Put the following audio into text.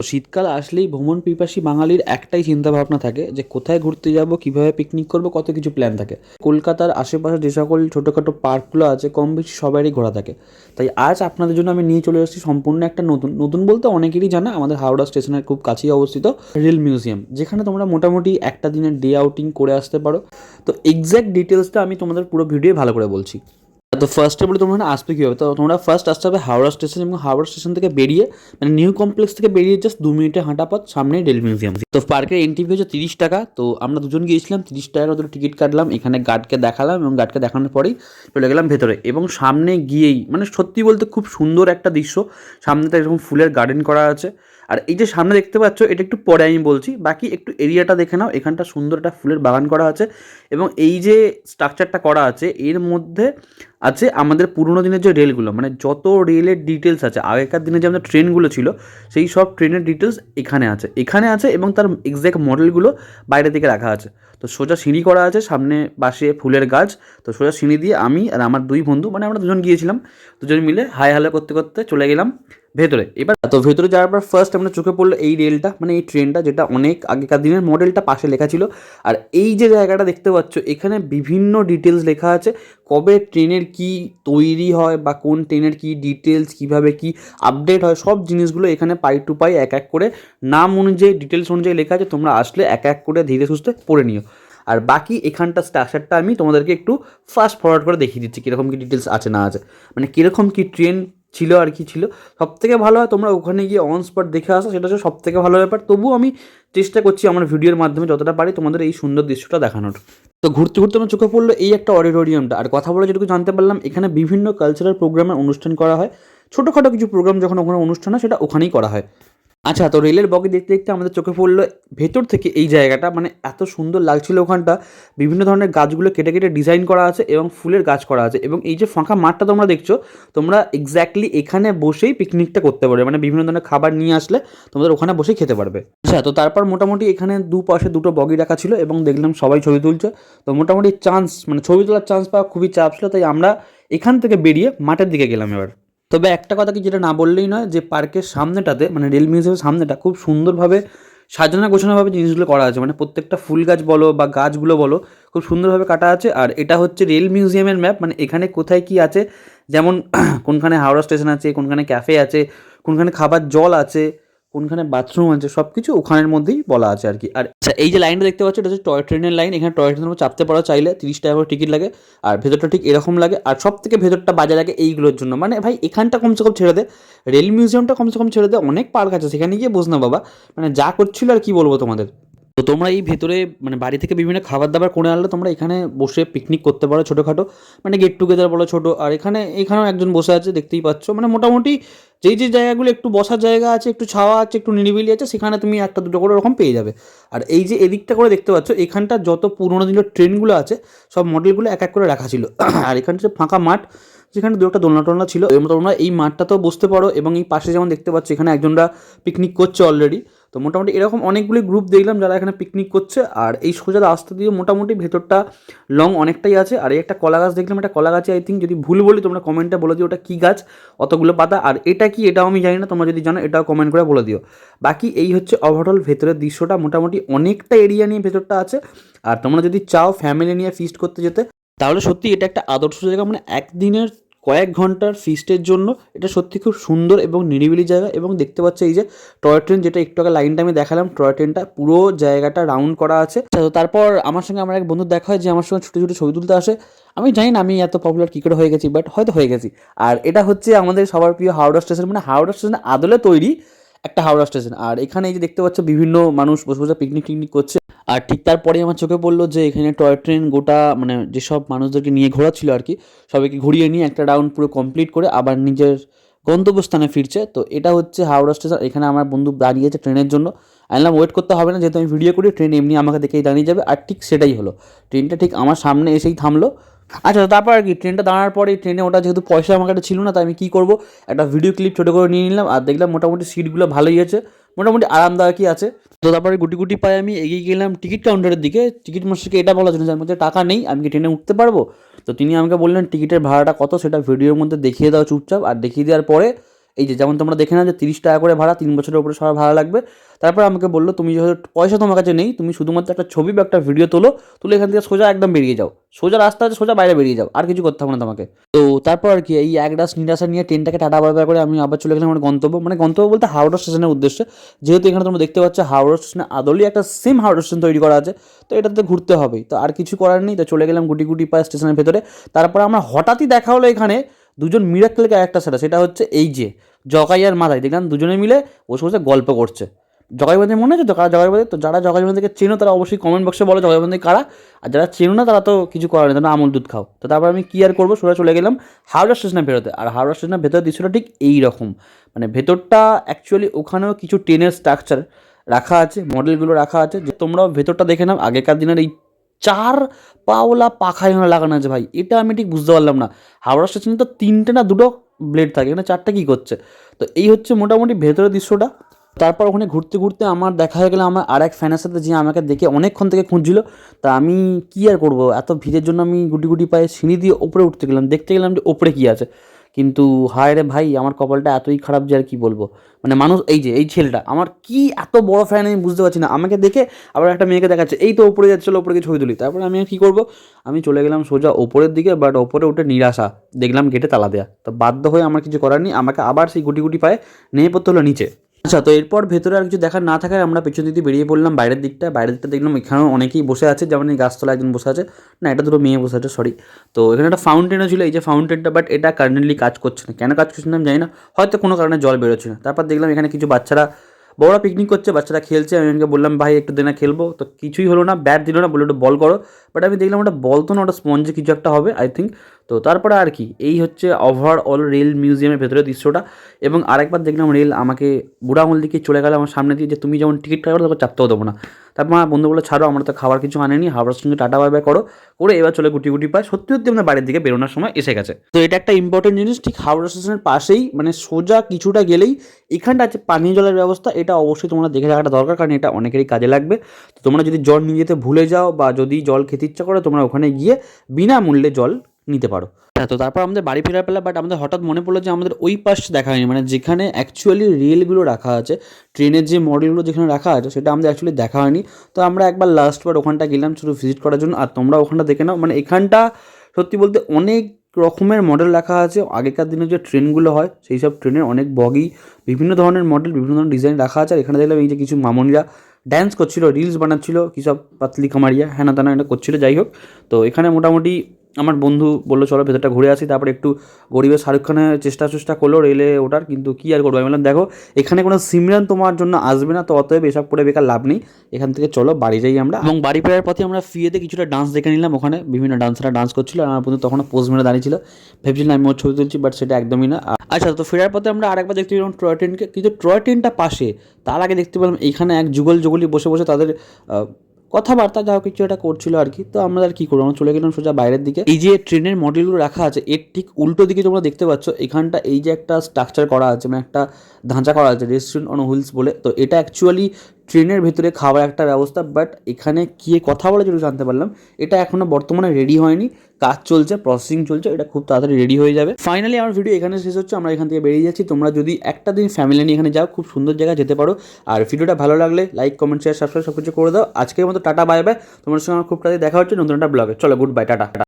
শীতকাল আসলেই ভ্রমণ পিপাসী বাঙালির একটাই চিন্তা ভাবনা থাকে যে কোথায় ঘুরতে যাব, কিভাবে পিকনিক করব, কত কিছু প্ল্যান থাকে। কলকাতার আশেপাশে যে সকল ছোটোখাটো পার্কগুলো আছে কম বেশি সবারই ঘোরা থাকে। তাই আজ আপনাদের জন্য আমি নিয়ে চলে এসেছি সম্পূর্ণ একটা নতুন নতুন বলতে অনেকেরই জানা, আমাদের হাওড়া স্টেশনের খুব কাছেই অবস্থিত রেল মিউজিয়াম, যেখানে তোমরা মোটামুটি একটা দিনের ডে আউটিং করে আসতে পারো। তো এক্স্যাক্ট ডিটেলসটা আমি তোমাদের পুরো ভিডিও ভালো করে বলছি। তো ফার্স্টে বলে তোমরা আসবে কীভাবে, তো তোমরা ফার্স্ট আসতে হবে হাওড়া স্টেশন, এবং হাওড়া স্টেশন থেকে বেরিয়ে মানে নিউ কমপ্লেক্স থেকে বেরিয়ে জাস্ট 2 মিনিটে হাঁটা পথ সামনেই রেল মিউজিয়াম। তো পার্কের এন্ট্রি ফি হচ্ছে 30 টাকা। তো আমরা দুজন গিয়েছিলাম, 30 টাকার মতো টিকিট কাটলাম, এখানে গার্ডকে দেখালাম এবং গার্ডকে দেখানোর পরেই চলে গেলাম ভেতরে। এবং সামনে গিয়েই মানে সত্যি বলতে খুব সুন্দর একটা দৃশ্য, সামনেটা এরকম ফুলের গার্ডেন করা আছে। আর এই যে সামনে দেখতে পাচ্ছ, এটা একটু পরে আমি বলছি, বাকি একটু এরিয়াটা দেখে নাও। এখানটা সুন্দর একটা ফুলের বাগান করা আছে, এবং এই যে স্ট্রাকচারটা করা আছে এর মধ্যে আছে আমাদের পুরোনো দিনের যে রেলগুলো, মানে যত রেলের ডিটেলস আছে, আগেকার দিনে যে আমাদের ট্রেনগুলো ছিল সেই সব ট্রেনের ডিটেলস এখানে আছে এবং তার এক্স্যাক্ট মডেলগুলো বাইরে থেকে রাখা আছে। তো সোজা সিঁড়ি করা আছে, সামনে পাশে ফুলের গাছ। তো সোজা সিঁড়ি দিয়ে আমি আর আমার দুই বন্ধু, মানে আমরা দুজন গিয়েছিলাম, দুজন মিলে হাই হ্যালো করতে করতে চলে গেলাম ভেতরে। এবার তো ভেতরে যাওয়ার পর ফার্স্ট আমরা চোখে পড়লো এই রেলটা, মানে এই ট্রেনটা, যেটা অনেক আগেকার দিনের মডেলটা পাশে লেখা ছিল। আর এই যে জায়গাটা দেখতে পাচ্ছ, এখানে বিভিন্ন ডিটেলস লেখা আছে, কবে ট্রেনের কি তৈরি হয় বা কোন ট্রেনের কি ডিটেলস, কীভাবে কি আপডেট হয়, সব জিনিসগুলো এখানে পাই টু পাই এক এক করে নাম অনুযায়ী ডিটেলস অনুযায়ী লেখা আছে। তোমরা আসলে এক এক করে ধীরে সুস্থে পড়ে নিও। আর বাকি এখানটা স্ট্রাকচারটা আমি তোমাদেরকে একটু ফাস্ট ফরওয়ার্ড করে দেখিয়ে দিচ্ছি কীরকম কী ডিটেলস আছে না আছে, মানে কীরকম কী ট্রেন ছিল আর কি ছিল। সবথেকে ভালো হয় তোমরা ওখানে গিয়ে অন স্পট দেখে আসো, সেটা হচ্ছে সবথেকে ভালো ব্যাপার। তবুও আমি চেষ্টা করছি আমার ভিডিওর মাধ্যমে যতটা পারি তোমাদের এই সুন্দর দৃশ্যটা দেখানোর। তো ঘুরতে ঘুরতে আমার চোখে পড়লো এই একটা অডিটোরিয়ামটা। আর কথা বলে যেটুকু জানতে পারলাম, এখানে বিভিন্ন কালচারাল প্রোগ্রামের অনুষ্ঠান করা হয়। ছোটোখাটো কিছু প্রোগ্রাম যখন ওখানে অনুষ্ঠান হয় সেটা ওখানেই করা হয়। আচ্ছা, তো রেলের বগি দেখতে দেখতে আমাদের চোখে পড়লো ভেতর থেকে এই জায়গাটা, মানে এত সুন্দর লাগছিল ওখানটা। বিভিন্ন ধরনের গাছগুলো কেটে কেটে ডিজাইন করা আছে এবং ফুলের গাছ করা আছে। এবং এই যে ফাঁকা মাঠটা তোমরা দেখছো, তোমরা এক্স্যাক্টলি এখানে বসেই পিকনিকটা করতে পারবে, মানে বিভিন্ন ধরনের খাবার নিয়ে আসলে তোমাদের ওখানে বসেই খেতে পারবে। আচ্ছা, তো তারপর মোটামুটি এখানে দুপাশে দুটো বগি রাখা ছিল এবং দেখলাম সবাই ছবি তুলছে। তো মোটামুটি চান্স, মানে ছবি তোলার চান্স পাওয়া খুবই চাপ ছিল, তাই আমরা এখান থেকে বেরিয়ে মাঠের দিকে গেলাম এবার। তবে একটা কথা কি, যেটা না বললেই নয়, যে পার্কের সামনেটাতে মানে রেল মিউজিয়ামের সামনেটা খুব সুন্দরভাবে সাজানো গোছানোভাবে জিনিসগুলো করা আছে, মানে প্রত্যেকটা ফুল গাছ বলো বা গাছগুলো বলো খুব সুন্দরভাবে কাটা আছে। আর এটা হচ্ছে রেল মিউজিয়ামের ম্যাপ, মানে এখানে কোথায় কি আছে, যেমন কোনখানে হাওড়া স্টেশন আছে, কোনখানে ক্যাফে আছে, কোনখানে খাবার জল আছে, কোনখানে বাথরুম আছে, সব কিছু ওখানের মধ্যেই বলা আছে আর কি। আর আচ্ছা, এই যে লাইনটা দেখতে পাচ্ছ, এটা হচ্ছে টয় ট্রেনের লাইন। এখানে টয় ট্রেনের উপর চাপতে পারো চাইলে, 30 টাকা করে টিকিট লাগে। আর ভেতরটা ঠিক এরকম লাগে, আর সব থেকে ভেতরটা বাজে লাগে এইগুলোর জন্য। মানে ভাই এখানটা কমসে কম ছেড়ে দে, রেল মিউজিয়ামটা কমসে কম ছেড়ে দে, অনেক পার্ক আছে সেখানে গিয়ে বোঝ না বাবা, মানে যা করছিল আর কি বলবো তোমাদের। তো তোমরা এই ভেতরে মানে বাড়ি থেকে বিভিন্ন খাবার দাবার করে আনলে তোমরা এখানে বসে পিকনিক করতে পারো ছোটোখাটো, মানে গেট টুগেদার বলো ছোটো। আর এখানেও একজন বসে আছে দেখতেই পাচ্ছ, মানে মোটামুটি যেই যে জায়গাগুলো একটু বসার জায়গা আছে, একটু ছাওয়া আছে, একটু নিরিবিলি আছে, সেখানে তুমি একটা দুটো করে ওরকম পেয়ে যাবে। আর এই যে এদিকটা করে দেখতে পাচ্ছ, এখানটা যত পুরোনো দিনের ট্রেনগুলো আছে সব মডেলগুলো এক এক করে রাখা ছিল। আর এখানটা যে ফাঁকা মাঠ, যেখানে দু একটা দোলনা টোলনা ছিল, তোমরা এই মাঠটাতেও বসতে পারো। এবং এই পাশে যেমন দেখতে পাচ্ছ, এখানে একজনরা পিকনিক করছে অলরেডি। তো মোটামুটি এরকম অনেকগুলি গ্রুপ দেখলাম যারা এখানে পিকনিক করছে। আর এই সোজা রাস্তা দিয়ে মোটামুটি ভেতরটা লং অনেকটাই আছে। আর এই একটা কলা গাছ দেখলাম, এটা কলা গাছে আই থিঙ্ক, যদি ভুল বলি তোমরা কমেন্টে বলে দিও ওটা কী গাছ, অতগুলো পাতা। আর এটা কি, এটাও আমি জানি না, তোমরা যদি জানো এটাও কমেন্ট করে বলে দিও। বাকি এই হচ্ছে ওভারঅল ভেতরের দৃশ্যটা, মোটামুটি অনেকটা এরিয়া নিয়ে ভেতরটা আছে। আর তোমরা যদি চাও ফ্যামিলি নিয়ে ফিস্ট করতে যেতে, তাহলে সত্যি এটা একটা আদর্শ জায়গা, মানে একদিনের কয়েক ঘন্টার ফিস্টের জন্য এটা সত্যি খুব সুন্দর এবং নিরিবিলি জায়গা। এবং দেখতে পাচ্ছ এই যে টয় ট্রেন, যেটা একটু আগে লাইনটা আমি দেখালাম, টয় ট্রেনটা পুরো জায়গাটা রাউন্ড করা আছে। তো তারপর আমার সঙ্গে আমার এক বন্ধু দেখা হয় যে আমার সঙ্গে ছোটো ছোটো ছবি তুলতে আসে। আমি জানি না আমি এত পপুলার কী করে হয়ে গেছি, বাট হয়তো হয়ে গেছি। আর এটা হচ্ছে আমাদের সবার প্রিয় হাওড়া স্টেশন, মানে হাওড়া স্টেশনের আদলে তৈরি একটা হাওড়া স্টেশন। আর এখানে এই যে দেখতে পাচ্ছ বিভিন্ন মানুষ বসে বসে পিকনিক টিকনিক করছে। আর ঠিক তারপরেই আমার চোখে পড়লো যে এখানে টয় ট্রেন গোটা মানে যেসব মানুষদেরকে নিয়ে ঘোরাচ্ছিল আর কি, সবাইকে ঘুরিয়ে নিয়ে একটা রাউন্ড পুরো কমপ্লিট করে আবার নিজের গন্তব্যস্থানে ফিরছে। তো এটা হচ্ছে হাওড়া স্টেশন। এখানে আমার বন্ধু দাঁড়িয়েছে ট্রেনের জন্য। আনলাম ওয়েট করতে হবে না, যেহেতু আমি ভিডিও করি, ট্রেন এমনি আমাকে দেখেই দাঁড়িয়ে যাবে। আর ঠিক সেটাই হলো, ট্রেনটা ঠিক আমার সামনে এসেই থামলো। আচ্ছা, তারপর আর কি, ট্রেনটা দাঁড়ার পরে ট্রেনে ওটা যেহেতু পয়সা আমার কাছে ছিল না, তাই আমি কী করবো, একটা ভিডিও ক্লিপ ছোটো করে নিয়ে নিলাম। আর দেখলাম মোটামুটি সিটগুলো ভালোই আছে, মোটামুটি আরামদায়কই আছে। তো তারপরে গুটি গুটি পায়ে আমি এগিয়ে গেলাম টিকিট কাউন্টারের দিকে। টিকিট মাস্টারকে এটা বলার জন্য যে আমার মধ্যে টাকা নেই, আমি কি ট্রেনে উঠতে পারবো। তো তিনি আমাকে বললেন টিকিটের ভাড়াটা কত সেটা ভিডিওর মধ্যে দেখিয়ে দাও চুপচাপ। আর দেখিয়ে দেওয়ার পরে এই যে যেমন তোমরা দেখে নাও যে 30 টাকা করে ভাড়া, 3 বছরের উপরে সবার ভাড়া লাগবে। তারপর আমাকে বললো তুমি যেহেতু পয়সা তোমার কাছে নেই, তুমি শুধুমাত্র একটা ছবি বা একটা ভিডিও তোলো, তুলে এখান থেকে সোজা একদম বেরিয়ে যাও, সোজা রাস্তা আছে, সোজা বাইরে বেরিয়ে যাও, আর কিছু করতে হবে না তোমাকে। তো তারপর আর কি এই একরাশ নিরাশা নিয়ে ট্রেনটাকে টাটা বাই বাই করে আমি আবার চলে গেলাম আমার গন্তব্য, মানে গন্তব্য বলতে হাওড়া স্টেশনের উদ্দেশ্যে। যেহেতু এখানে তোমরা দেখতে পাচ্ছ হাওড়া স্টেশনে আদলেই একটা সেম হাওড়া স্টেশন তৈরি করা আছে, তো এটাতে ঘুরতে হবেই, তো আর কিছু করার নেই। তো চলে গেলাম গুটি গুটি পায়ে স্টেশনের ভেতরে। তারপর আমরা হঠাৎই দেখা হলো এখানে দুজন মিরাক্কেল ক্যারেক্টার, সেটা হচ্ছে এই যে জগাই আর মাথায়, দেখলাম দুজনে মিলে বসে বসে গল্প করছে। জগাইবান্ধি মনে আছে তো কারা জগাইবান্ধি? তো যারা জগাইবান্ধিকে চেনো তারা অবশ্যই কমেন্ট বক্সে বলো জগাইবান্ধি কারা, আর যারা চেনো না তারা তো কিছু করার নেই, তারা আমল দুধ খাও। তো তারপর আমি কী আর করবো, সোজা চলে গেলাম হাওড়া স্টেশনের ভেতরে। আর হাওড়া স্টেশনের ভেতরের দৃশ্যটা ঠিক এই রকম, মানে ভেতরটা অ্যাকচুয়ালি ওখানেও কিছু ট্রেনের স্ট্রাকচার রাখা আছে, মডেলগুলো রাখা আছে, যে তোমরাও ভেতরটা দেখে নাও। আগেকার দিনের এই 4 পাওলা পাখা এখানে লাগানো আছে ভাই, এটা আমি ঠিক বুঝতে পারলাম না। হাওড়া স্টেশনে তো 3টে না 2টো ব্লেড থাকে, এখানে 4টা কী করছে? তো এই হচ্ছে মোটামুটি ভেতরের দৃশ্যটা। তারপর ওখানে ঘুরতে ঘুরতে আমার দেখা হয়ে গেলো আমার আর এক ফ্যানের সাথে, যে আমাকে দেখে অনেকক্ষণ থেকে খুঁজছিল। তা আমি কী আর করবো, এত ভিড়ের জন্য আমি গুটি গুটি পায়ে সিঁড়ি দিয়ে ওপরে উঠতে গেলাম, দেখতে গেলাম যে ওপরে কী আছে। কিন্তু হায় রে ভাই, আমার কপালটা এতই খারাপ যে আর কি বলবো। মানে মানুষ, এই যে এই ছেলেটা আমার কি এত বড় ফ্যান আমি বুঝতে পারছি না। আমাকে দেখে আবার একটা মেয়েকে দেখাচ্ছে, এই তো ওপরে যাচ্ছে, চলো ওপরে গিয়ে ছবি তুলি। তারপরে আমি আর কী করবো, আমি চলে গেলাম সোজা ওপরের দিকে, বাট ওপরে উঠে নিরাশা, দেখলাম গেটে তালা দেওয়া। তো বাধ্য হয়ে আমার কিছু করার নেই, আমাকে আবার সেই গুটি গুটি পায়ে নেমে পড়তে হলো নিচে। আচ্ছা, তো এরপর ভেতরে আর কিছু দেখার না থাকায় আমরা পেছন দিকে বেরিয়ে পড়লাম বাইরের দিকটা। বাইরের দিকটা দেখলাম এখানেও অনেকেই বসে আছে, যেমন এই গাছতলা একজন বসে আছে, না এটা দুটো মেয়ে বসে আছে, সরি। তো এখানে একটা ফাউন্টেনও ছিল, এই যে ফাউন্টেনটা, বাট এটা কারেন্টলি কাজ করছে না। কেন কাজ করছে না আমি জানি না, হয়তো কোনো কারণে জল বেরোচ্ছে না। তারপর দেখলাম এখানে কিছু বাচ্চারা, বড়রা পিকনিক করছে, বাচ্চারা খেলছে। আমি ওনাকে বললাম ভাই একটু দেনা খেলবো, তো কিছুই হলো না, ব্যাট দিল না, বললো একটু বল করো। বাট আমি দেখলাম ওটা বল তো না, ওটা স্পঞ্জে কিছু একটা হবে আই থিঙ্ক। তো তারপরে আর কি, এই হচ্ছে ওভারঅল রেল মিউজিয়ামের ভেতরের দৃশ্যটা। এবং আরেকবার দেখলাম রেল আমাকে বুড়া আঙুল দিকে চলে গেল আমার সামনে দিয়ে, যে তুমি যেমন টিকিট কাটো তখন চাপতেও দেবো না। তারপর আমার বন্ধু বলে ছাড়ো, আমরা তো খাবার কিছু আনেনি, হাওড়ার সঙ্গে টাটা বাই বাই করো করে এবার চলে গুটি গুটি পায়। সত্যি সত্যি আমরা বাড়ির দিকে বেরোনোর সময় এসে গেছে। তো এটা একটা ইম্পর্টেন্ট জিনিস, ঠিক হাওড়া স্টেশনের পাশেই, মানে সোজা কিছুটা গেলেই এখানটা আছে পানীয় জলের ব্যবস্থা। এটা অবশ্যই তোমরা দেখে রাখাটা দরকার, কারণ এটা অনেকেরই কাজে লাগবে। তো তোমরা যদি জল নিয়ে যেতে ভুলে যাও বা যদি জল খেতে ইচ্ছা করে, তোমরা ওখানে গিয়ে বিনামূল্যে জল নিতে পারো। হ্যাঁ, তো তারপর আমাদের বাড়ি ফেরার পেলা, বাট আমাদের হঠাৎ মনে পড়লো যে আমাদের ওই পাশ দেখা হয়নি, মানে যেখানে অ্যাকচুয়ালি রেলগুলো রাখা আছে, ট্রেনের যে মডেলগুলো যেখানে রাখা আছে, সেটা আমাদের অ্যাকচুয়ালি দেখা হয়নি। তো আমরা একবার লাস্টবার ওখানটা গেলাম শুধু ভিজিট করার জন্য। আর তোমরা ওখানটা দেখে নাও, মানে এখানটা সত্যি বলতে অনেক রকমের মডেল রাখা আছে। আগেকার দিনে যে ট্রেনগুলো হয় সেই সব ট্রেনের অনেক বগি, বিভিন্ন ধরনের মডেল, বিভিন্ন ধরনের ডিজাইন রাখা আছে। আর এখানে দেখলাম এই যে কিছু মামনিরা ড্যান্স করছিল, রিলস বানাচ্ছিল, কী সব পাতলি কামারিয়া হ্যানা তানা এটা করছিল, যাই হোক। তো এখানে মোটামুটি আমার বন্ধু বললো চলো ভেতরটা ঘুরে আসি। তারপরে একটু গরিবের শাহরুখ খানের চেষ্টা করলো রেলে ওঠার, কিন্তু কী আর করবো। আমি বললাম দেখো এখানে কোনো সিমরান তোমার জন্য আসবে না, তো অতএব এসব করে বেকার লাভ নেই, এখান থেকে চলো বাড়ি যাই আমরা। এবং বাড়ি ফেরার পথে আমরা ফ্রিতে কিছুটা ডান্স দেখে নিলাম, ওখানে বিভিন্ন ডান্সাররা ডান্স করছিল। আর আমার বন্ধু তখন পোজ মেরে দাঁড়িয়েছিল, ভেবেছিলাম আমি ওর ছবি তুলছি, বাট সেটা একদমই না। আচ্ছা, তো ফেরার পথে আমরা আরেকবার দেখতে পেলাম টয় ট্রেনকে, কিন্তু টয় ট্রেনটা পাশে, তার আগে দেখতে পেলাম এইখানে এক যুগল যুগলি বসে বসে তাদের কথাবার্তা যা কিছু একটা করছিল আর কি। তো আমরা আর কী করবো, আমরা চলে গেলাম সোজা বাইরের দিকে। এই যে ট্রেনের মডেলগুলো রাখা আছে এর ঠিক উল্টো দিকে তোমরা দেখতে পাচ্ছ, এখানটা এই যে একটা স্ট্রাকচার করা আছে, মানে একটা ধাঁচা করা আছে রেস্টুরেন্ট অন হুইলস বলে। তো এটা অ্যাকচুয়ালি ট্রেনের ভেতরে খাওয়ার একটা ব্যবস্থা, বাট এখানে কী কথা বলে যেটা জানতে পারলাম, এটা এখনও বর্তমানে রেডি হয়নি, কাজ চলছে, প্রসেসিং চলছে, এটা খুব তাড়াতাড়ি রেডি হয়ে যাবে। ফাইনালি আমার ভিডিও এখানে শেষ হচ্ছে, আমরা এখান থেকে বেরিয়ে যাচ্ছি। তোমরা যদি একটা দিন ফ্যামিলি নিয়ে এখানে যাও, খুব সুন্দর জায়গায় যেতে পারো। আর ভিডিওটা ভালো লাগলে লাইক কমেন্ট শেয়ার সাবস্ক্রাইব সব কিছু করে দাও। আজকের মতো টাটা বাই বাই, তোমার সঙ্গে আমার খুব তাড়াতাড়ি দেখা হচ্ছে নতুন একটা ব্লগে। চলো গুড বাই, টাটা।